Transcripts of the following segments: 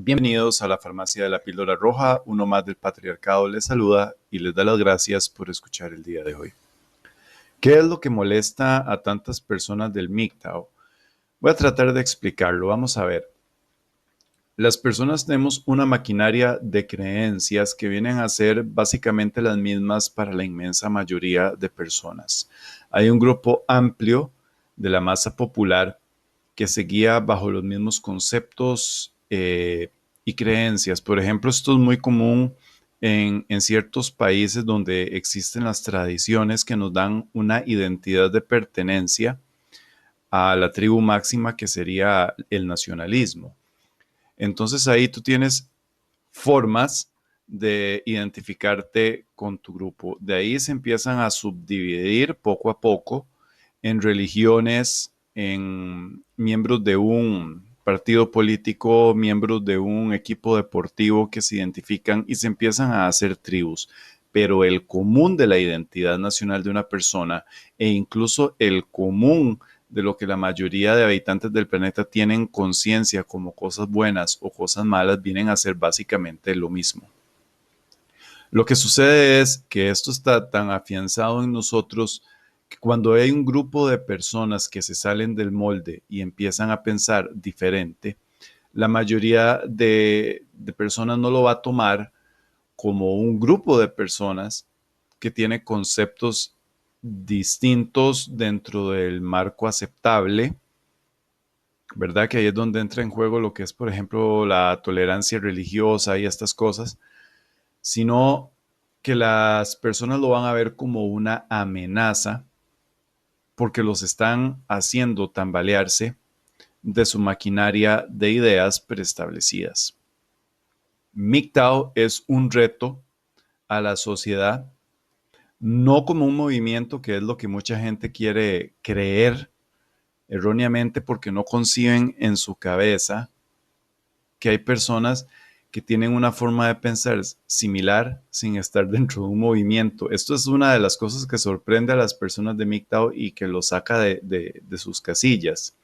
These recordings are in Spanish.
Bienvenidos a la Farmacia de la Píldora Roja. Uno más del patriarcado les saluda y les da las gracias por escuchar el día de hoy. ¿Qué es lo que molesta a tantas personas del MGTOW? Voy a tratar de explicarlo. Vamos a ver. Las personas tenemos una maquinaria de creencias que vienen a ser básicamente las mismas para la inmensa mayoría de personas. Hay un grupo amplio de la masa popular que se guía bajo los mismos conceptos y creencias. Por ejemplo, esto es muy común en ciertos países donde existen las tradiciones que nos dan una identidad de pertenencia a la tribu máxima que sería el nacionalismo. Entonces ahí tú tienes formas de identificarte con tu grupo. De ahí se empiezan a subdividir poco a poco en religiones, en miembros de un partido político, miembros de un equipo deportivo que se identifican y se empiezan a hacer tribus. Pero el común de la identidad nacional de una persona e incluso el común de lo que la mayoría de habitantes del planeta tienen conciencia como cosas buenas o cosas malas vienen a ser básicamente lo mismo. Lo que sucede es que esto está tan afianzado en nosotros que cuando hay un grupo de personas que se salen del molde y empiezan a pensar diferente, la mayoría de personas no lo va a tomar como un grupo de personas que tiene conceptos distintos dentro del marco aceptable, ¿verdad? Que ahí es donde entra en juego lo que es, por ejemplo, la tolerancia religiosa y estas cosas, sino que las personas lo van a ver como una amenaza porque los están haciendo tambalearse de su maquinaria de ideas preestablecidas. MGTOW es un reto a la sociedad, no como un movimiento que es lo que mucha gente quiere creer erróneamente porque no conciben en su cabeza que hay personas que tienen una forma de pensar similar sin estar dentro de un movimiento. Esto es una de las cosas que sorprende a las personas de MGTOW y que los saca de sus casillas,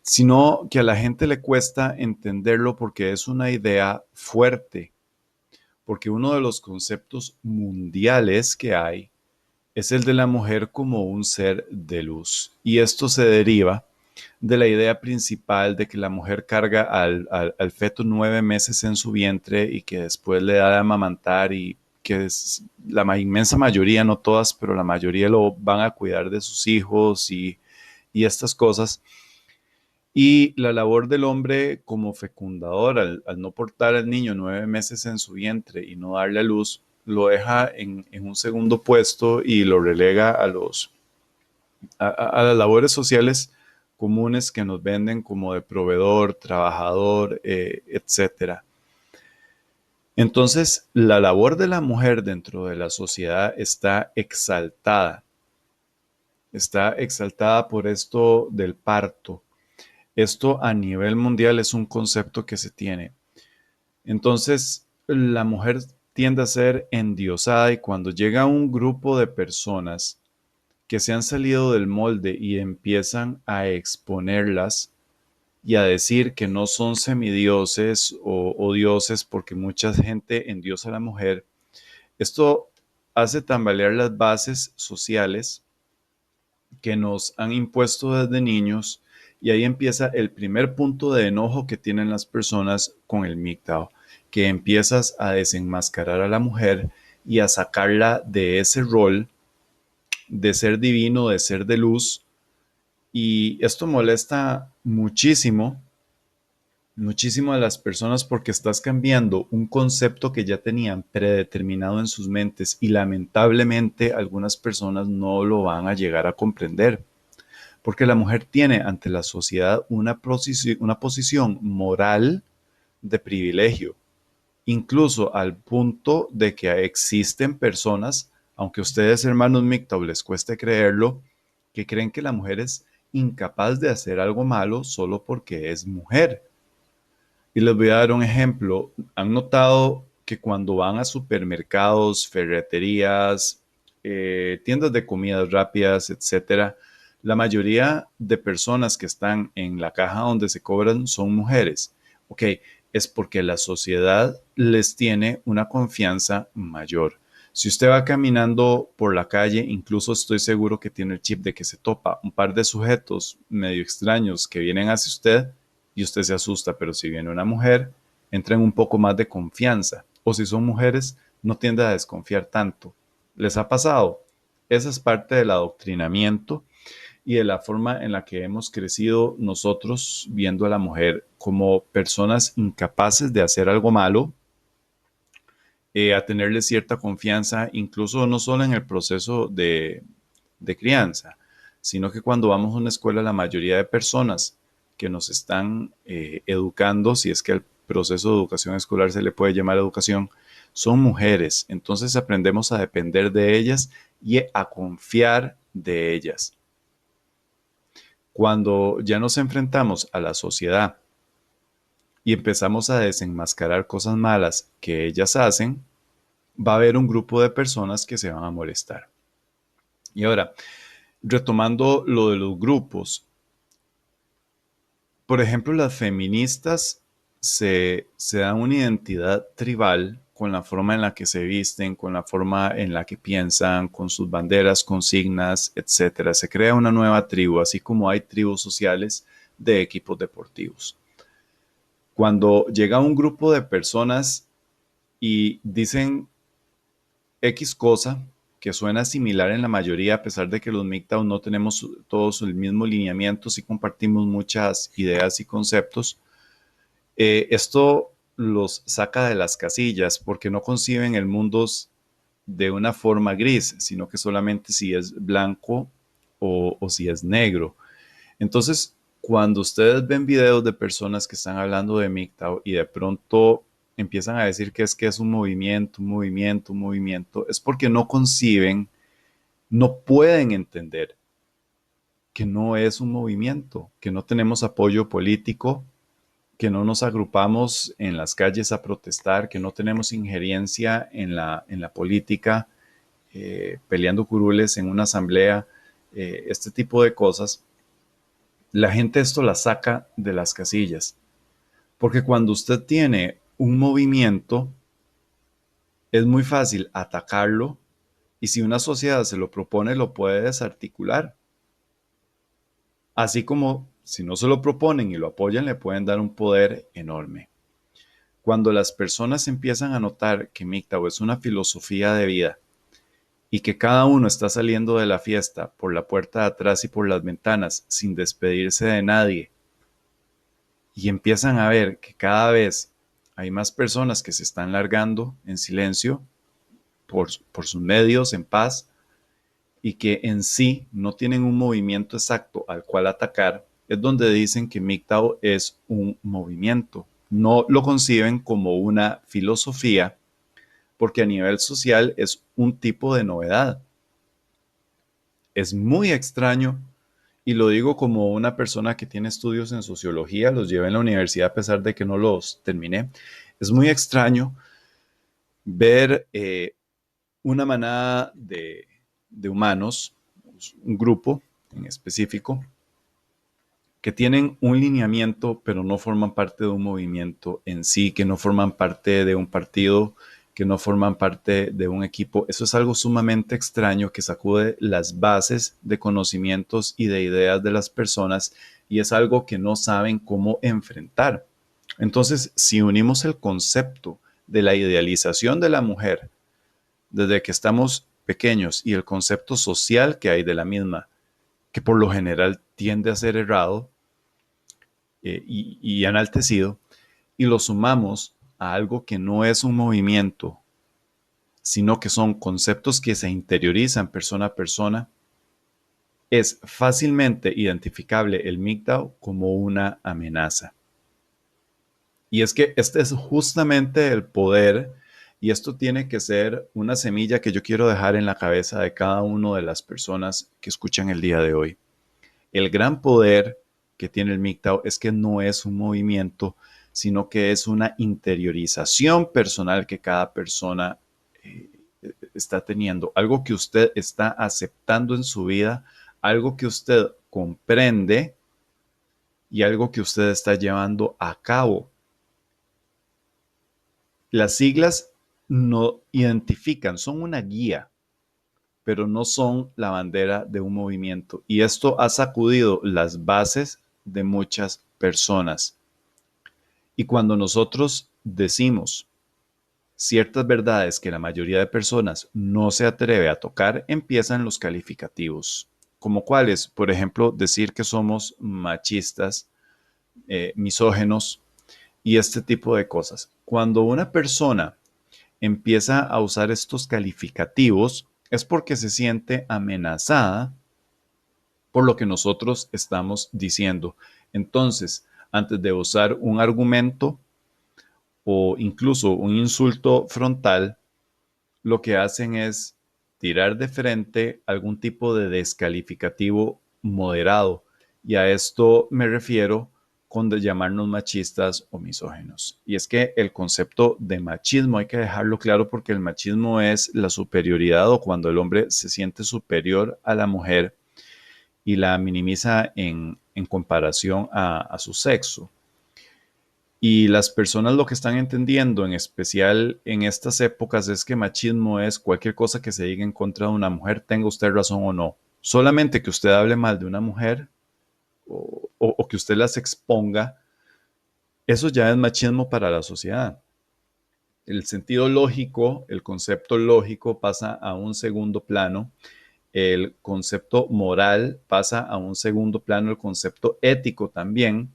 sino que a la gente le cuesta entenderlo porque es una idea fuerte, porque uno de los conceptos mundiales que hay es el de la mujer como un ser de luz. Y esto se deriva de la idea principal de que la mujer carga al feto 9 meses en su vientre y que después le da de amamantar y que es la inmensa mayoría, no todas, pero la mayoría lo van a cuidar de sus hijos y estas cosas. Y la labor del hombre como fecundador, al no portar al niño 9 meses en su vientre y no darle a luz, lo deja en un segundo puesto y lo relega a las labores sociales comunes que nos venden como de proveedor, trabajador, etcétera. Entonces, la labor de la mujer dentro de la sociedad está exaltada por esto del parto. Esto a nivel mundial es un concepto que se tiene. Entonces, la mujer tiende a ser endiosada y cuando llega un grupo de personas que se han salido del molde y empiezan a exponerlas y a decir que no son semidioses o dioses porque mucha gente endiosa a la mujer, esto hace tambalear las bases sociales que nos han impuesto desde niños y ahí empieza el primer punto de enojo que tienen las personas con el MGTOW, que empiezas a desenmascarar a la mujer y a sacarla de ese rol de ser divino, de ser de luz, y esto molesta muchísimo, muchísimo a las personas porque estás cambiando un concepto que ya tenían predeterminado en sus mentes y lamentablemente algunas personas no lo van a llegar a comprender porque la mujer tiene ante la sociedad una posición moral de privilegio, incluso al punto de que existen personas, aunque a ustedes hermanos MGTOW les cueste creerlo, que creen que la mujer es incapaz de hacer algo malo solo porque es mujer. Y les voy a dar un ejemplo. ¿Han notado que cuando van a supermercados, ferreterías, tiendas de comidas rápidas, etcétera, la mayoría de personas que están en la caja donde se cobran son mujeres? Ok, es porque la sociedad les tiene una confianza mayor. Si usted va caminando por la calle, incluso estoy seguro que tiene el chip de que se topa un par de sujetos medio extraños que vienen hacia usted y usted se asusta, pero si viene una mujer, entra en un poco más de confianza. O si son mujeres, no tiende a desconfiar tanto. ¿Les ha pasado? Esa es parte del adoctrinamiento y de la forma en la que hemos crecido nosotros viendo a la mujer como personas incapaces de hacer algo malo, a tenerle cierta confianza, incluso no solo en el proceso de crianza, sino que cuando vamos a una escuela, la mayoría de personas que nos están educando, si es que el proceso de educación escolar se le puede llamar educación, son mujeres. Entonces aprendemos a depender de ellas y a confiar de ellas. Cuando ya nos enfrentamos a la sociedad y empezamos a desenmascarar cosas malas que ellas hacen, va a haber un grupo de personas que se van a molestar. Y ahora, retomando lo de los grupos, por ejemplo, las feministas se dan una identidad tribal con la forma en la que se visten, con la forma en la que piensan, con sus banderas, consignas, etcétera. Se crea una nueva tribu, así como hay tribus sociales de equipos deportivos. Cuando llega un grupo de personas y dicen X cosa que suena similar en la mayoría, a pesar de que los MGTOW no tenemos todos el mismo lineamiento, sí compartimos muchas ideas y conceptos. Esto los saca de las casillas porque no conciben el mundo de una forma gris, sino que solamente si es blanco o si es negro. Entonces, cuando ustedes ven videos de personas que están hablando de MGTOW y de pronto empiezan a decir que es un movimiento, un movimiento, un movimiento, es porque no conciben, no pueden entender que no es un movimiento, que no tenemos apoyo político, que no nos agrupamos en las calles a protestar, que no tenemos injerencia en la política, peleando curules en una asamblea, este tipo de cosas. La gente esto la saca de las casillas, porque cuando usted tiene un movimiento, es muy fácil atacarlo y si una sociedad se lo propone, lo puede desarticular. Así como si no se lo proponen y lo apoyan, le pueden dar un poder enorme. Cuando las personas empiezan a notar que MGTOW es una filosofía de vida y que cada uno está saliendo de la fiesta por la puerta de atrás y por las ventanas sin despedirse de nadie, y empiezan a ver que cada vez hay más personas que se están largando en silencio por sus medios, en paz, y que en sí no tienen un movimiento exacto al cual atacar, es donde dicen que MGTOW es un movimiento. No lo conciben como una filosofía, porque a nivel social es un tipo de novedad. Es muy extraño, y lo digo como una persona que tiene estudios en sociología, los llevé en la universidad a pesar de que no los terminé. Es muy extraño ver una manada de humanos, un grupo en específico, que tienen un lineamiento, pero no forman parte de un movimiento en sí, que no forman parte de un partido, que no forman parte de un equipo. Eso es algo sumamente extraño que sacude las bases de conocimientos y de ideas de las personas y es algo que no saben cómo enfrentar. Entonces, si unimos el concepto de la idealización de la mujer desde que estamos pequeños y el concepto social que hay de la misma, que por lo general tiende a ser errado, y enaltecido, y lo sumamos a algo que no es un movimiento, sino que son conceptos que se interiorizan persona a persona, es fácilmente identificable el MGTOW como una amenaza. Y es que este es justamente el poder, y esto tiene que ser una semilla que yo quiero dejar en la cabeza de cada una de las personas que escuchan el día de hoy. El gran poder que tiene el MGTOW es que no es un movimiento, sino que es una interiorización personal que cada persona eh, está teniendo, algo que usted está aceptando en su vida, algo que usted comprende y algo que usted está llevando a cabo. Las siglas no identifican, son una guía, pero no son la bandera de un movimiento. Y esto ha sacudido las bases de muchas personas. Y cuando nosotros decimos ciertas verdades que la mayoría de personas no se atreve a tocar, empiezan los calificativos. Como cuáles, por ejemplo, decir que somos machistas, misógenos y este tipo de cosas. Cuando una persona empieza a usar estos calificativos, es porque se siente amenazada por lo que nosotros estamos diciendo. Entonces, antes de usar un argumento o incluso un insulto frontal, lo que hacen es tirar de frente algún tipo de descalificativo moderado. Y a esto me refiero con de llamarnos machistas o misógenos. Y es que el concepto de machismo hay que dejarlo claro porque el machismo es la superioridad o cuando el hombre se siente superior a la mujer y la minimiza en comparación a su sexo. Y las personas lo que están entendiendo, en especial en estas épocas, es que machismo es cualquier cosa que se diga en contra de una mujer, tenga usted razón o no. Solamente que usted hable mal de una mujer o que usted las exponga, eso ya es machismo para la sociedad. El sentido lógico, el concepto lógico pasa a un segundo plano, el concepto moral pasa a un segundo plano, el concepto ético también,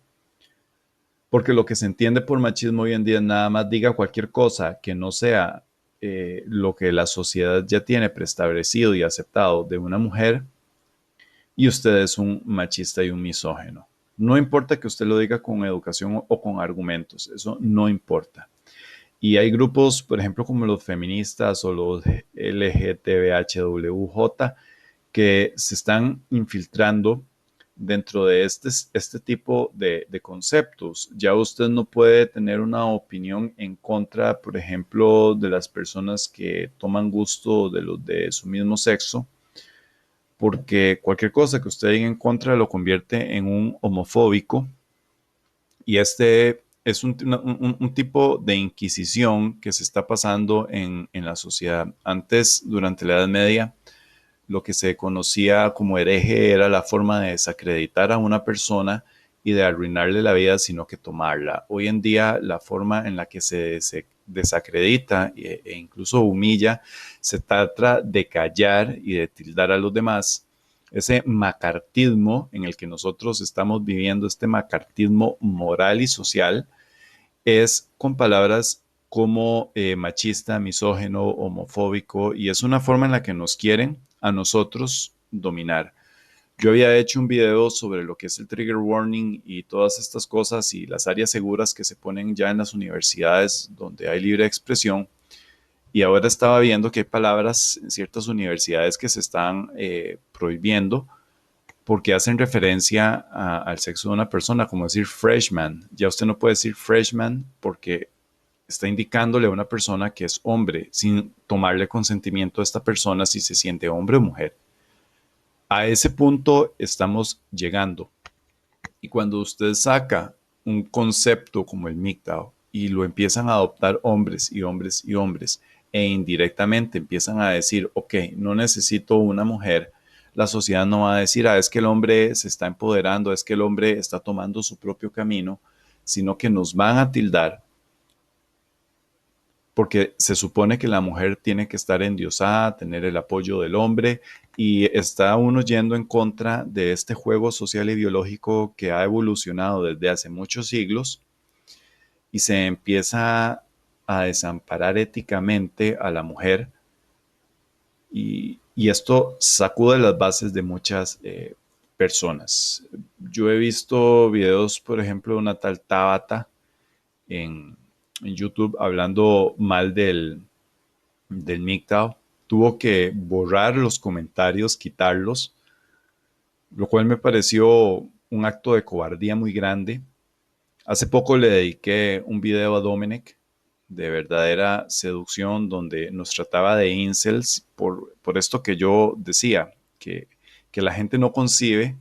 porque lo que se entiende por machismo hoy en día es nada más diga cualquier cosa que no sea lo que la sociedad ya tiene preestablecido y aceptado de una mujer y usted es un machista y un misógeno. No importa que usted lo diga con educación o con argumentos, eso no importa. Y hay grupos, por ejemplo, como los feministas o los LGTBHWJ, que se están infiltrando dentro de este tipo de conceptos. Ya usted no puede tener una opinión en contra, por ejemplo, de las personas que toman gusto de los de su mismo sexo, porque cualquier cosa que usted diga en contra lo convierte en un homofóbico y este es un tipo de inquisición que se está pasando en la sociedad. Antes, durante la Edad Media, lo que se conocía como hereje era la forma de desacreditar a una persona y de arruinarle la vida, sino que tomarla. Hoy en día, la forma en la que se desacredita e incluso humilla, se trata de callar y de tildar a los demás. Ese macartismo en el que nosotros estamos viviendo, este macartismo moral y social, es con palabras como machista, misógeno, homofóbico, y es una forma en la que nos quieren a nosotros dominar. Yo había hecho un video sobre lo que es el trigger warning y todas estas cosas y las áreas seguras que se ponen ya en las universidades donde hay libre expresión. Y ahora estaba viendo que hay palabras en ciertas universidades que se están prohibiendo porque hacen referencia al sexo de una persona, como decir freshman. Ya usted no puede decir freshman porque está indicándole a una persona que es hombre sin tomarle consentimiento a esta persona si se siente hombre o mujer. A ese punto estamos llegando. Y cuando usted saca un concepto como el MGTOW y lo empiezan a adoptar hombres y hombres y hombres e indirectamente empiezan a decir, ok, no necesito una mujer, la sociedad no va a decir, es que el hombre se está empoderando, es que el hombre está tomando su propio camino, sino que nos van a tildar porque se supone que la mujer tiene que estar endiosada, tener el apoyo del hombre, y está uno yendo en contra de este juego social y biológico que ha evolucionado desde hace muchos siglos y se empieza a desamparar éticamente a la mujer y esto sacude las bases de muchas personas. Yo he visto videos, por ejemplo, de una tal Tabata en, en YouTube hablando mal del MGTOW, tuvo que borrar los comentarios, quitarlos, lo cual me pareció un acto de cobardía muy grande. Hace poco le dediqué un video a Dominic de verdadera seducción donde nos trataba de incels por esto que yo decía, que la gente no concibe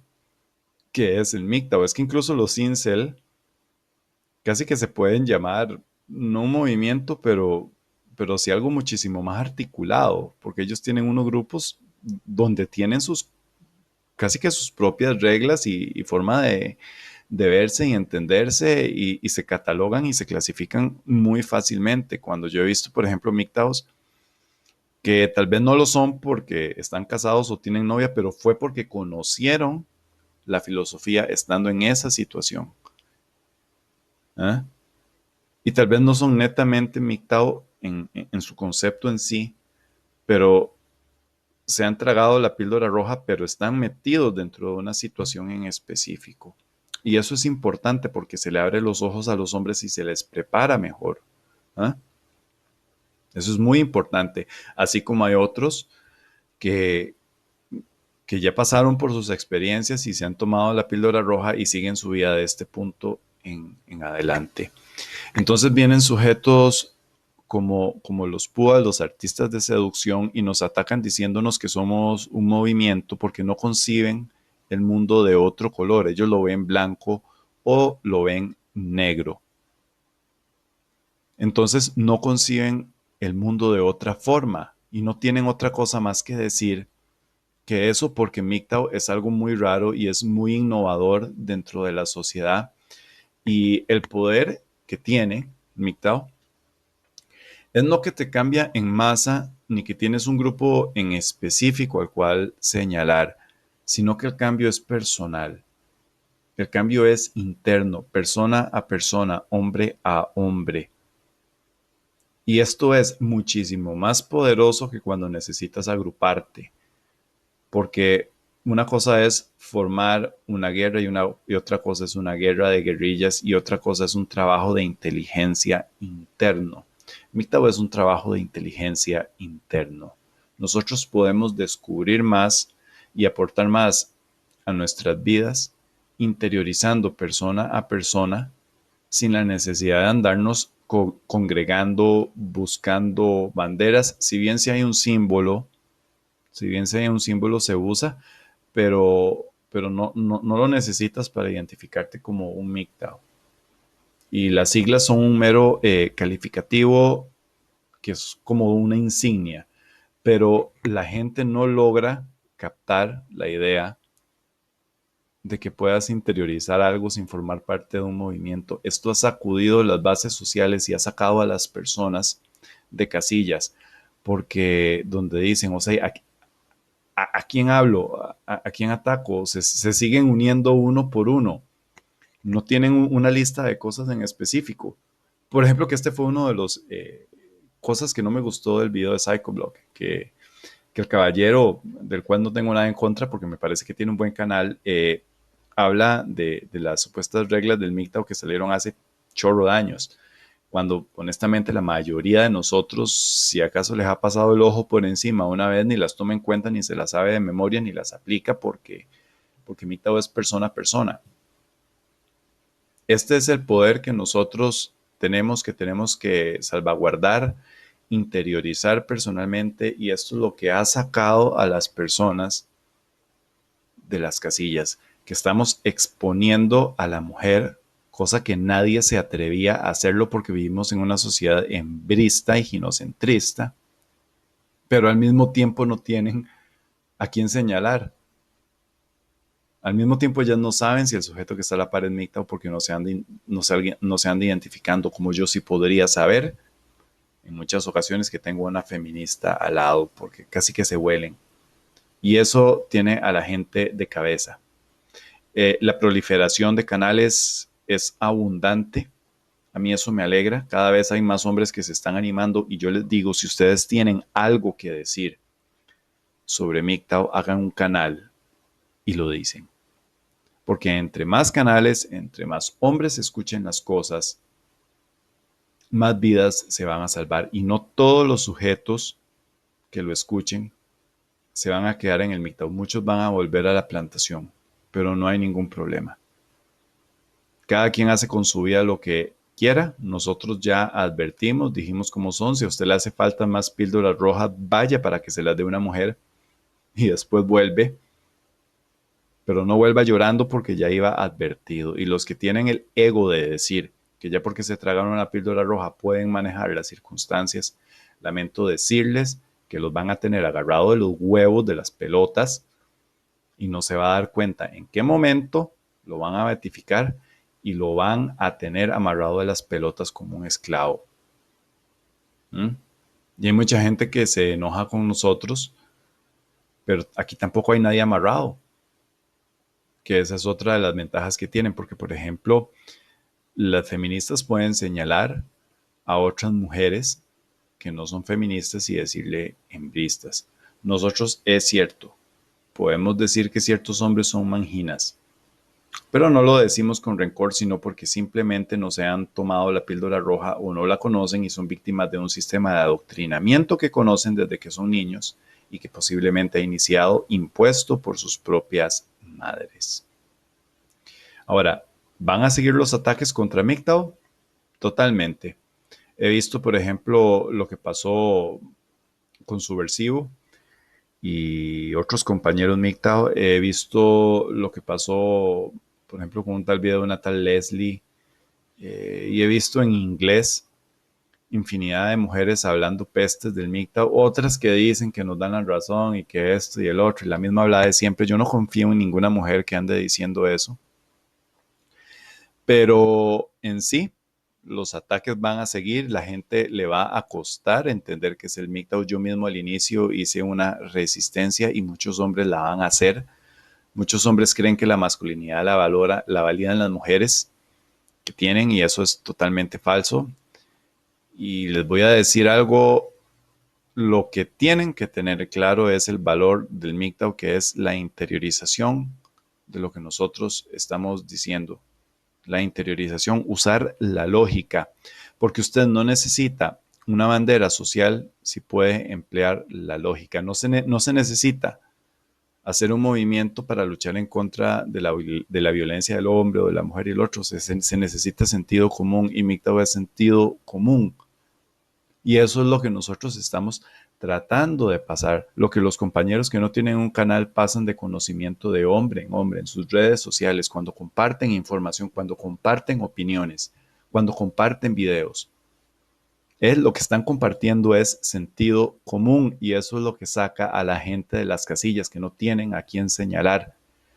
que es el MGTOW. Es que incluso los incels casi que se pueden llamar no un movimiento, pero sí algo muchísimo más articulado, porque ellos tienen unos grupos donde tienen casi que sus propias reglas y forma de verse y entenderse y se catalogan y se clasifican muy fácilmente. Cuando yo he visto, por ejemplo, MGTOWs que tal vez no lo son porque están casados o tienen novia, pero fue porque conocieron la filosofía estando en esa situación. ¿Eh? Y tal vez no son netamente MGTOW en su concepto en sí, pero se han tragado la píldora roja, pero están metidos dentro de una situación en específico. Y eso es importante porque se le abre los ojos a los hombres y se les prepara mejor. ¿Ah? Eso es muy importante. Así como hay otros que, que ya pasaron por sus experiencias y se han tomado la píldora roja y siguen su vida de este punto en adelante. Entonces vienen sujetos como los púas, los artistas de seducción, y nos atacan diciéndonos que somos un movimiento porque no conciben el mundo de otro color. Ellos lo ven blanco o lo ven negro. Entonces no conciben el mundo de otra forma y no tienen otra cosa más que decir que eso porque MGTOW es algo muy raro y es muy innovador dentro de la sociedad y el poder que tiene MGTOW es no que te cambia en masa ni que tienes un grupo en específico al cual señalar, sino que el cambio es personal. El cambio es interno, persona a persona, hombre a hombre. Y esto es muchísimo más poderoso que cuando necesitas agruparte, porque una cosa es formar una guerra y otra cosa es una guerra de guerrillas y otra cosa es un trabajo de inteligencia interno. MGTOW es un trabajo de inteligencia interno. Nosotros podemos descubrir más y aportar más a nuestras vidas interiorizando persona a persona sin la necesidad de andarnos congregando, buscando banderas, si bien si hay un símbolo se usa, pero no lo necesitas para identificarte como un MGTOW. Y las siglas son un mero calificativo que es como una insignia, pero la gente no logra captar la idea de que puedas interiorizar algo sin formar parte de un movimiento. Esto ha sacudido las bases sociales y ha sacado a las personas de casillas, porque donde dicen, o sea, ¿a quién hablo? ¿A quién ataco? Se siguen uniendo uno por uno. No tienen una lista de cosas en específico. Por ejemplo, que este fue uno de los cosas que no me gustó del video de Psychoblock, que el caballero, del cual no tengo nada en contra porque me parece que tiene un buen canal, habla de las supuestas reglas del MGTOW que salieron hace chorro de años, cuando honestamente la mayoría de nosotros, si acaso les ha pasado el ojo por encima una vez, ni las toma en cuenta, ni se las sabe de memoria, ni las aplica porque MGTOW es persona a persona. Este es el poder que nosotros tenemos que salvaguardar, interiorizar personalmente, y esto es lo que ha sacado a las personas de las casillas, que estamos exponiendo a la mujer, cosa que nadie se atrevía a hacerlo porque vivimos en una sociedad hembrista y ginocentrista, pero al mismo tiempo no tienen a quién señalar. Al mismo tiempo ellas no saben si el sujeto que está a la par es MGTOW porque no se andan identificando como yo sí podría saber en muchas ocasiones que tengo una feminista al lado porque casi que se huelen. Y eso tiene a la gente de cabeza. La proliferación de canales es abundante. A mí eso me alegra. Cada vez hay más hombres que se están animando y yo les digo, si ustedes tienen algo que decir sobre MGTOW, hagan un canal y lo dicen. Porque entre más canales, entre más hombres escuchen las cosas, más vidas se van a salvar. Y no todos los sujetos que lo escuchen se van a quedar en el MGTOW. Muchos van a volver a la plantación, pero no hay ningún problema. Cada quien hace con su vida lo que quiera. Nosotros ya advertimos, dijimos cómo son. Si a usted le hace falta más píldoras rojas, vaya para que se las dé una mujer y después vuelve. Pero no vuelva llorando porque ya iba advertido. Y los que tienen el ego de decir que ya porque se tragaron una píldora roja pueden manejar las circunstancias, lamento decirles que los van a tener agarrado de los huevos de las pelotas y no se va a dar cuenta en qué momento lo van a beatificar y lo van a tener amarrado de las pelotas como un esclavo. ¿Mm? Y hay mucha gente que se enoja con nosotros, pero aquí tampoco hay nadie amarrado, que esa es otra de las ventajas que tienen, porque por ejemplo, las feministas pueden señalar a otras mujeres que no son feministas y decirle hembristas. Nosotros es cierto, podemos decir que ciertos hombres son manginas, pero no lo decimos con rencor, sino porque simplemente no se han tomado la píldora roja o no la conocen y son víctimas de un sistema de adoctrinamiento que conocen desde que son niños y que posiblemente ha iniciado impuesto por sus propias madres. Ahora, ¿van a seguir los ataques contra MGTOW? Totalmente. He visto, por ejemplo, lo que pasó con Subversivo y otros compañeros MGTOW. He visto lo que pasó, por ejemplo, con un tal video de una tal Leslie. Y he visto en inglés infinidad de mujeres hablando pestes del MGTOW, otras que dicen que nos dan la razón y que esto y el otro, y la misma habla de siempre. Yo no confío en ninguna mujer que ande diciendo eso. Pero en sí, los ataques van a seguir, la gente le va a costar entender que es el MGTOW. Yo mismo al inicio hice una resistencia y muchos hombres la van a hacer. Muchos hombres creen que la masculinidad la validan las mujeres que tienen y eso es totalmente falso. Y les voy a decir algo, lo que tienen que tener claro es el valor del MGTOW, que es la interiorización de lo que nosotros estamos diciendo. La interiorización, usar la lógica, porque usted no necesita una bandera social si puede emplear la lógica. No se necesita hacer un movimiento para luchar en contra de la violencia del hombre o de la mujer y el otro. Se necesita sentido común y MGTOW es sentido común. Y eso es lo que nosotros estamos tratando de pasar, lo que los compañeros que no tienen un canal pasan de conocimiento de hombre en sus redes sociales, cuando comparten información, cuando comparten opiniones, cuando comparten videos. Lo que están compartiendo es sentido común y eso es lo que saca a la gente de las casillas que no tienen a quién señalar.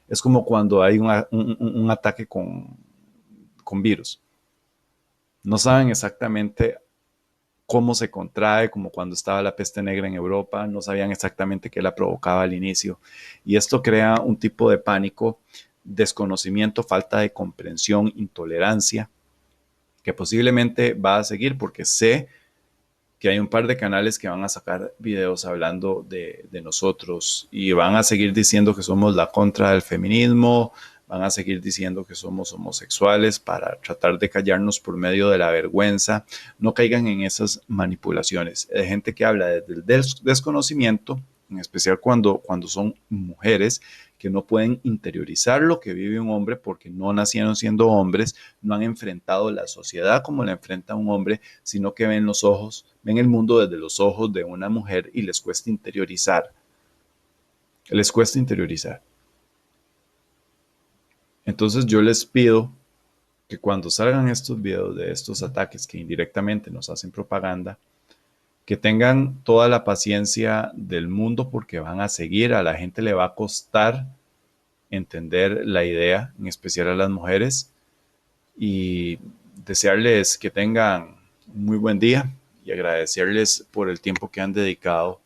Es como cuando hay un ataque con virus. No saben exactamente cómo se contrae, como cuando estaba la peste negra en Europa, no sabían exactamente qué la provocaba al inicio. Y esto crea un tipo de pánico, desconocimiento, falta de comprensión, intolerancia, que posiblemente va a seguir porque sé que hay un par de canales que van a sacar videos hablando de nosotros y van a seguir diciendo que somos la contra del feminismo, van a seguir diciendo que somos homosexuales para tratar de callarnos por medio de la vergüenza. No caigan en esas manipulaciones. Hay gente que habla desde el desconocimiento, en especial cuando son mujeres que no pueden interiorizar lo que vive un hombre porque no nacieron siendo hombres, no han enfrentado la sociedad como la enfrenta un hombre, sino que ven el mundo desde los ojos de una mujer y les cuesta interiorizar. Les cuesta interiorizar. Entonces yo les pido que cuando salgan estos videos de estos ataques que indirectamente nos hacen propaganda, que tengan toda la paciencia del mundo porque van a seguir, a la gente le va a costar entender la idea, en especial a las mujeres, y desearles que tengan un muy buen día y agradecerles por el tiempo que han dedicado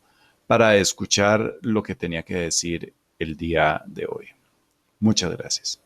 para escuchar lo que tenía que decir el día de hoy. Muchas gracias.